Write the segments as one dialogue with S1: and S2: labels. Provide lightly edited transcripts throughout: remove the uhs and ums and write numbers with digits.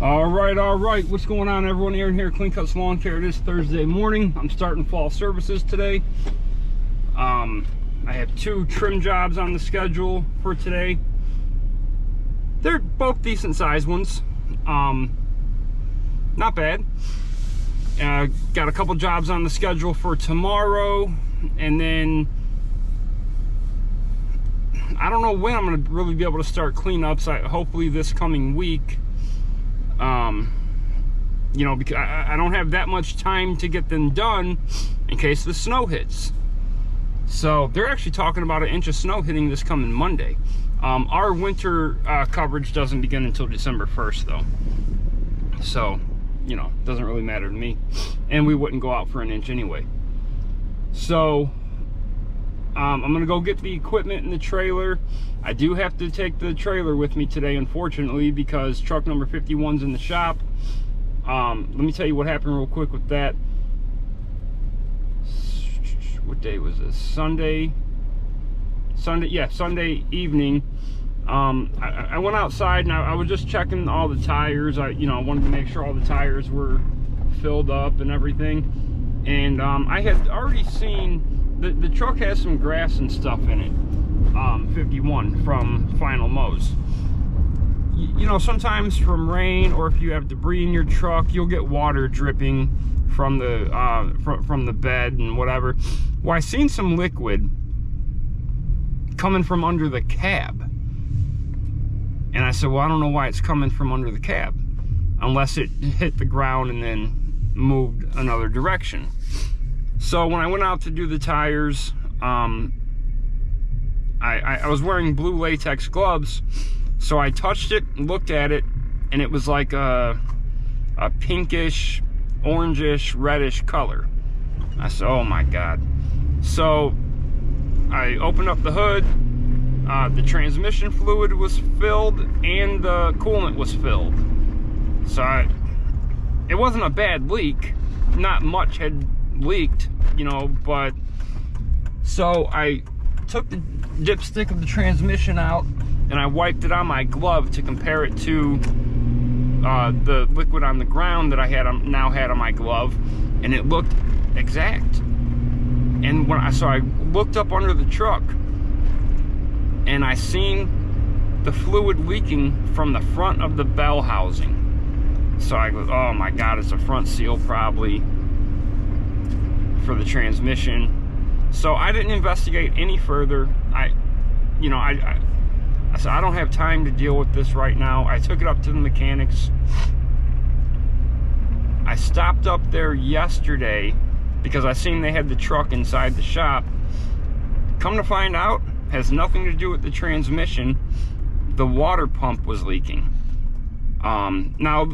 S1: All right. What's going on, everyone? Aaron here, Clean Cuts Lawn Care. It is Thursday morning. I'm starting fall services today. I have 2 trim jobs on the schedule for today. They're both decent sized ones. Not bad. Got a couple jobs on the schedule for tomorrow, and then I don't know when I'm going to really be able to start cleanups. Hopefully this coming week. You know, because I don't have that much time to get them done in case the snow hits. So they're actually talking about 1 inch of snow hitting this coming Monday. Our winter coverage doesn't begin until December 1st though. So, you know, doesn't really matter to me. And we wouldn't go out for 1 inch anyway. So, I'm gonna go get the equipment in the trailer. I do have to take the trailer with me today, unfortunately, because truck number 51's in the shop. Let me tell you what happened real quick with that. What day was this? Sunday, yeah, Sunday evening. I went outside and I was just checking all the tires. I wanted to make sure all the tires were filled up and everything. And I had already seen the truck has some grass and stuff in it. 51 from Final Mows. You know, sometimes from rain, or if you have debris in your truck, you'll get water dripping from the from the bed and whatever. Well, I seen some liquid coming from under the cab, and I said, well, I don't know why it's coming from under the cab, unless it hit the ground and then moved another direction. So when I went out to do the tires, I was wearing blue latex gloves, so I touched it, looked at it, and it was like a pinkish, orangish, reddish color. I said, oh my God. So I opened up the hood. The transmission fluid was filled and the coolant was filled. So it wasn't a bad leak. Not much had leaked, you know, but so I took the dipstick of the transmission out and I wiped it on my glove to compare it to the liquid on the ground that I now had on my glove, and it looked exact. And so I looked up under the truck and I seen the fluid leaking from the front of the bell housing. So I go, oh my God, it's a front seal probably for the transmission. So I didn't investigate any further. I said, I don't have time to deal with this right now. I took it up to the mechanics. I stopped up there yesterday because I seen they had the truck inside the shop. Come to find out, has nothing to do with the transmission. The water pump was leaking. Now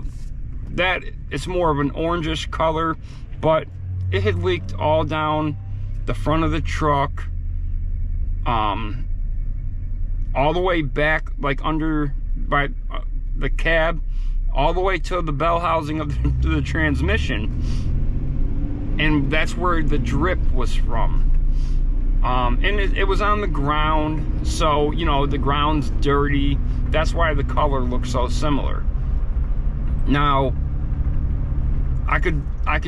S1: that it's more of an orangish color, but it had leaked all down the front of the truck, all the way back, like under by the cab, all the way to the bell housing of the transmission, and that's where the drip was from. And it was on the ground, so you know the ground's dirty. That's why the color looks so similar. Now I could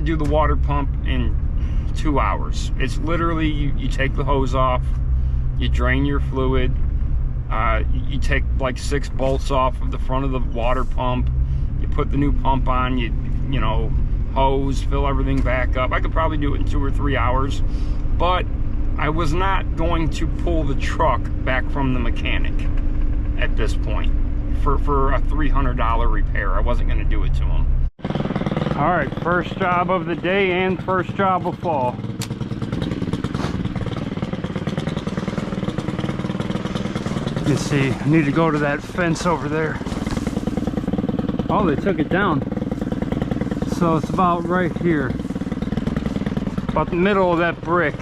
S1: do the water pump in 2 hours. It's literally you take the hose off, you drain your fluid, you take like 6 bolts off of the front of the water pump, you put the new pump on, you know, hose, fill everything back up. I could probably do it in 2 or 3 hours, but I was not going to pull the truck back from the mechanic at this point for a $300 repair. I wasn't going to do it to him. All right, first job of the day and first job of fall. Let's see, I need to go to that fence over there. Oh, they took it down. So it's about right here, about the middle of that brick.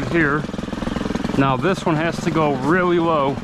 S1: good here. Now this one has to go really low.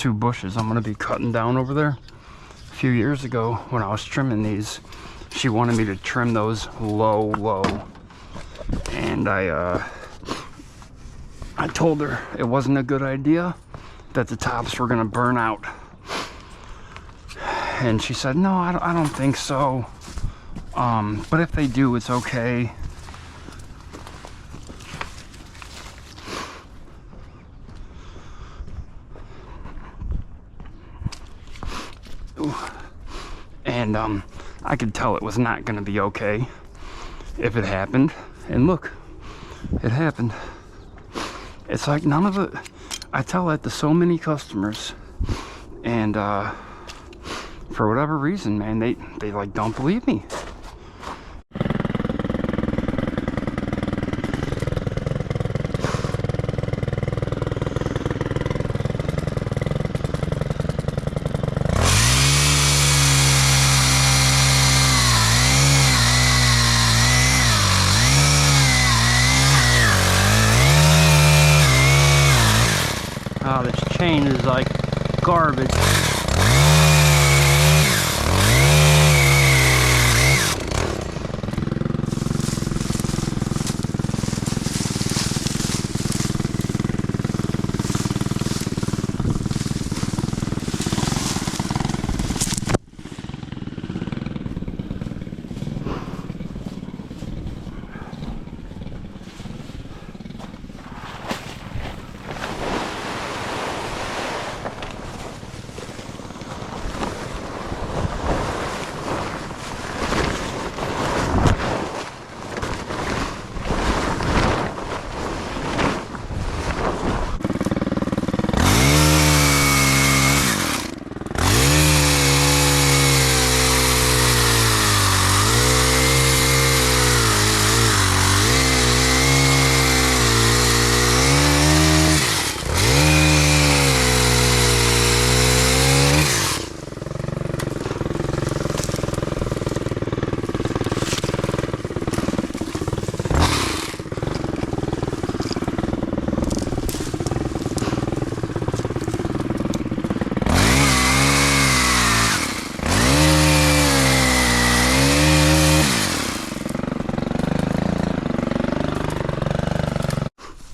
S1: 2 bushes I'm gonna be cutting down over there. A few years ago when I was trimming these, she wanted me to trim those low, and I told her it wasn't a good idea, that the tops were gonna burn out. And she said, no, I don't think so. But if they do, it's okay. Ooh. And I could tell it was not gonna be okay if it happened. And look, it happened. It's like none of it, I tell that to so many customers, and for whatever reason, man, they like don't believe me. Oh, this chain is like garbage.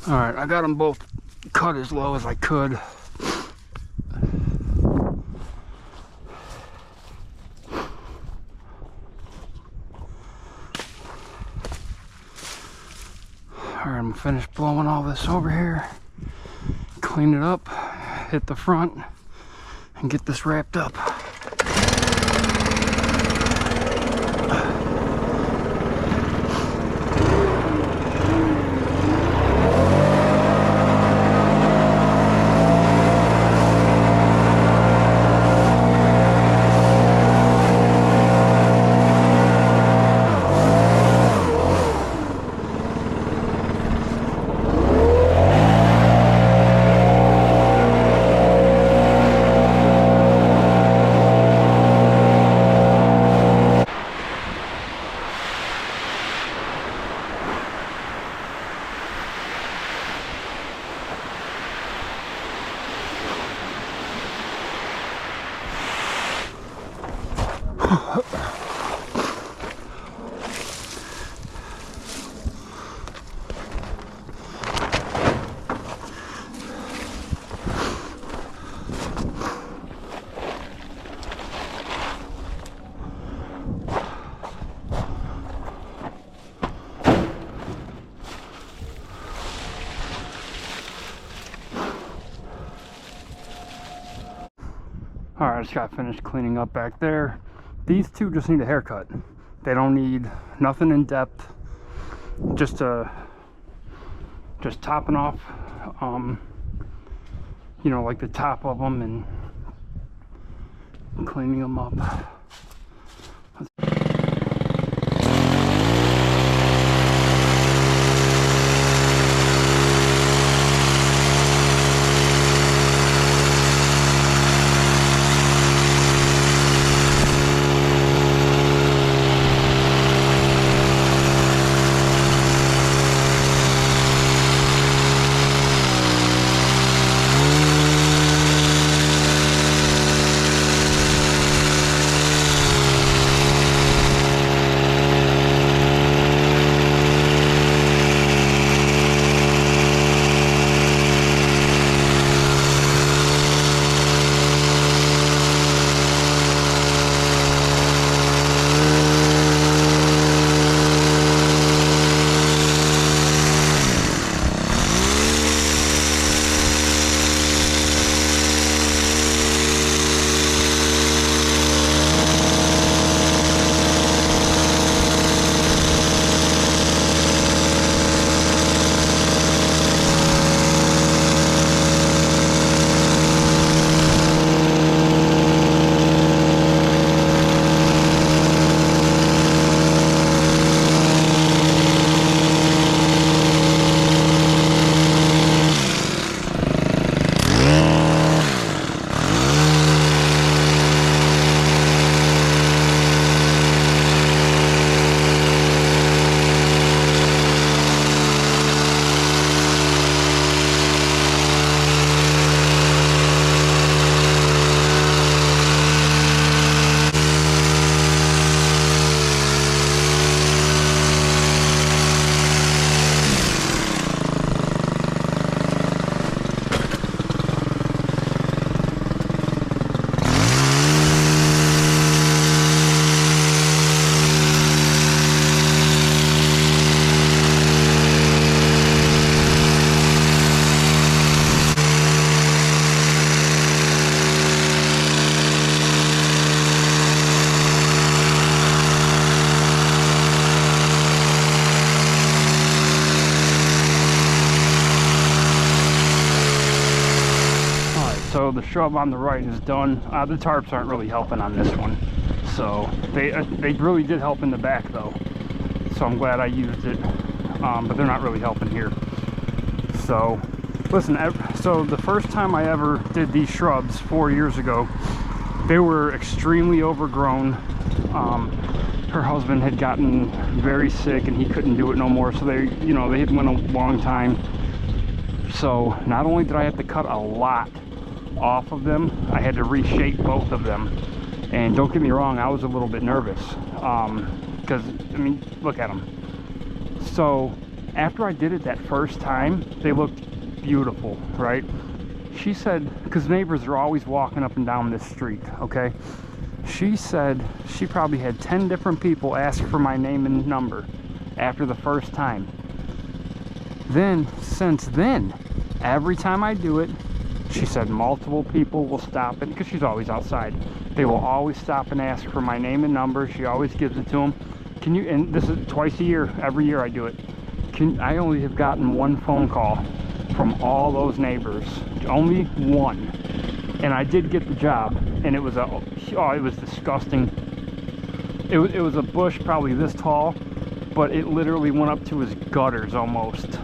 S1: Alright, I got them both cut as low as I could. Alright, I'm gonna finish blowing all this over here, clean it up, hit the front, and get this wrapped up. Alright, I just got finished cleaning up back there. These two just need a haircut. They don't need nothing in depth. Just topping off, you know, like the top of them and cleaning them up. the shrub on the right is done. The tarps aren't really helping on this one, so they really did help in the back though, so I'm glad I used it, but they're not really helping here. So listen, so the first time I ever did these shrubs 4 years ago, they were extremely overgrown. Her husband had gotten very sick and he couldn't do it no more, so they, you know, they had went a long time. So not only did I have to cut a lot off of them, I had to reshape both of them. And don't get me wrong, I was a little bit nervous, because I mean, look at them. So after I did it that first time, they looked beautiful, right? She said, because neighbors are always walking up and down this street, okay? She said she probably had 10 different people ask for my name and number after the first time. Then, since then, every time I do it, she said multiple people will stop it, because she's always outside. They will always stop and ask for my name and number. She always gives it to them. Can you, and this is twice a year, every year I do it. I only have gotten one phone call from all those neighbors, only one. And I did get the job, and it was it was disgusting. It was a bush probably this tall, but it literally went up to his gutters almost.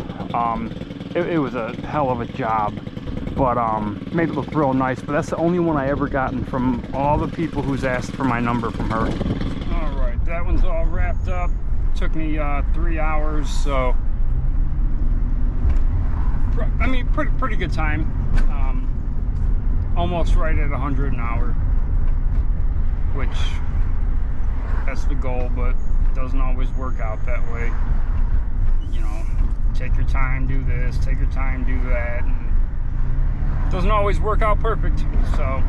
S1: It was a hell of a job, but made it look real nice. But that's the only one I ever gotten from all the people who's asked for my number from her. All right, that one's all wrapped up. Took me 3 hours, so I mean, pretty good time. Almost right at 100 an hour, which that's the goal, but it doesn't always work out that way. You know, take your time, do this, take your time, do that, and it doesn't always work out perfect. So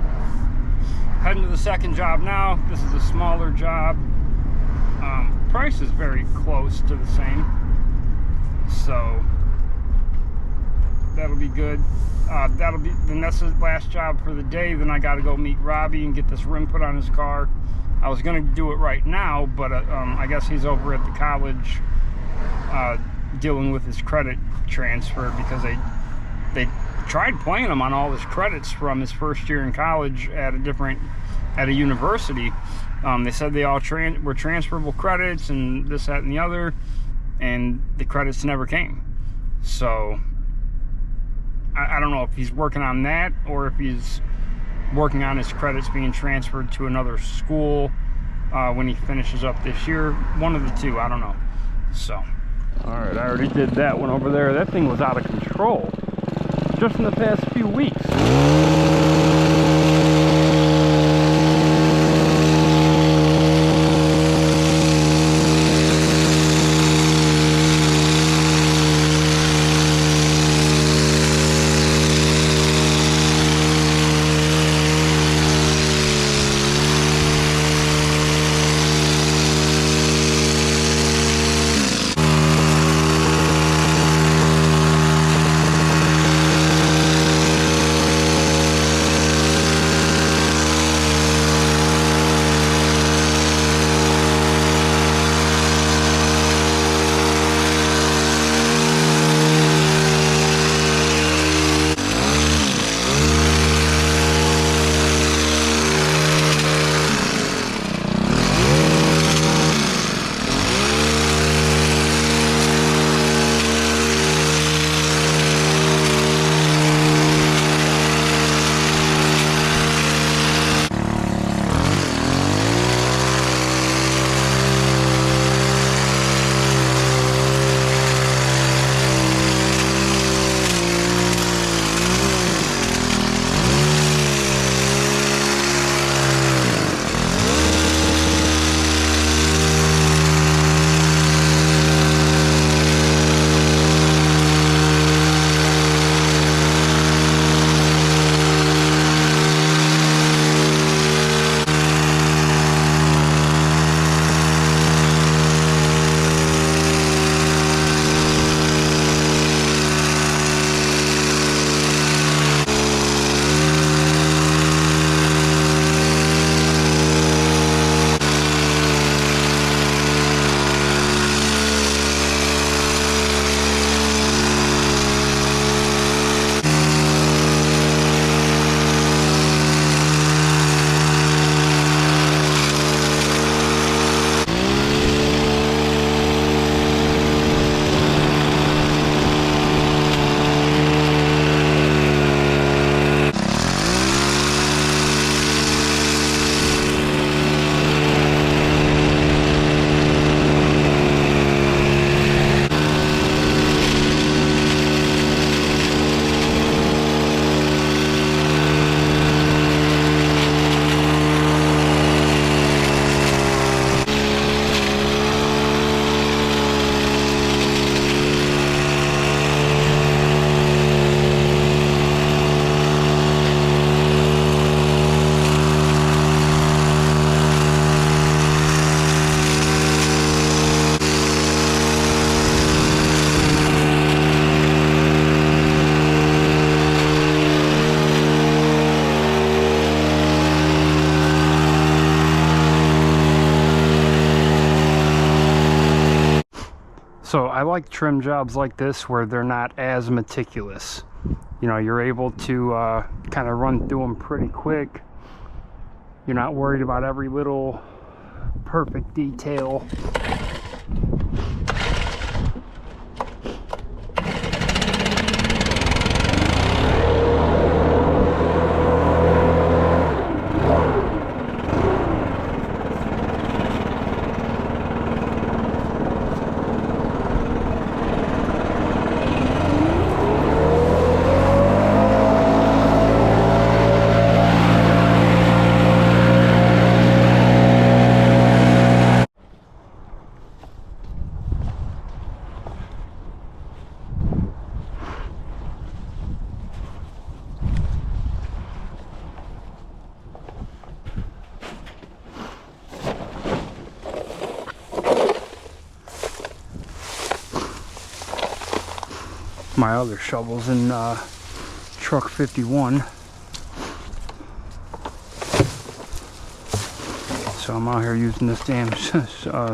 S1: heading to the second job now. This is a smaller job. Price is very close to the same, so that'll be good. Then that's the last job for the day. Then I got to go meet Robbie and get this rim put on his car. I was gonna do it right now, but I guess he's over at the college dealing with his credit transfer, because they tried playing him on all his credits from his first year in college at a university. They said they all were transferable credits and this, that, and the other, and the credits never came. So I don't know if he's working on that or if he's working on his credits being transferred to another school when he finishes up this year. One of the two, I don't know. So, all right, I already did that one over there. That thing was out of control just in the past few weeks. So I like trim jobs like this where they're not as meticulous. You know, you're able to kind of run through them pretty quick. You're not worried about every little perfect detail. My other shovels in truck 51. So I'm out here using this damn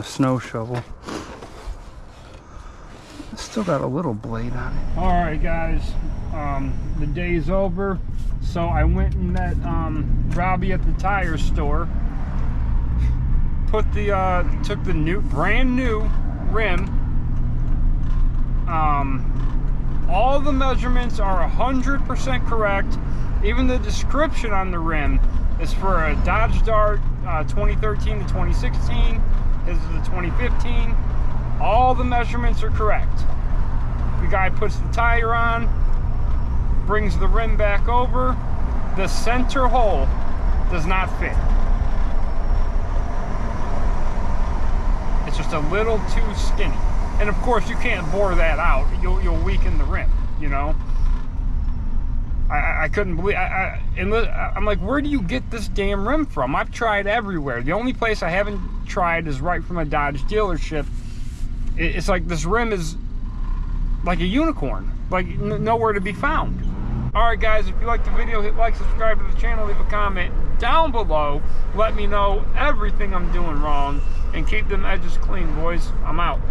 S1: snow shovel. Still got a little blade on it. All right, guys, the day's over. So I went and met Robbie at the tire store. Took the brand new rim. All the measurements are 100% correct. Even the description on the rim is for a Dodge Dart 2013 to 2016. This is the 2015. All the measurements are correct. The guy puts the tire on, brings the rim back over. The center hole does not fit. It's just a little too skinny. And of course, you can't bore that out. You'll weaken the rim, you know. I couldn't believe. I'm like, where do you get this damn rim from? I've tried everywhere. The only place I haven't tried is right from a Dodge dealership. It's like this rim is like a unicorn, like nowhere to be found. All right, guys, if you like the video, hit like, subscribe to the channel, leave a comment down below. Let me know everything I'm doing wrong, and keep them edges clean, boys. I'm out.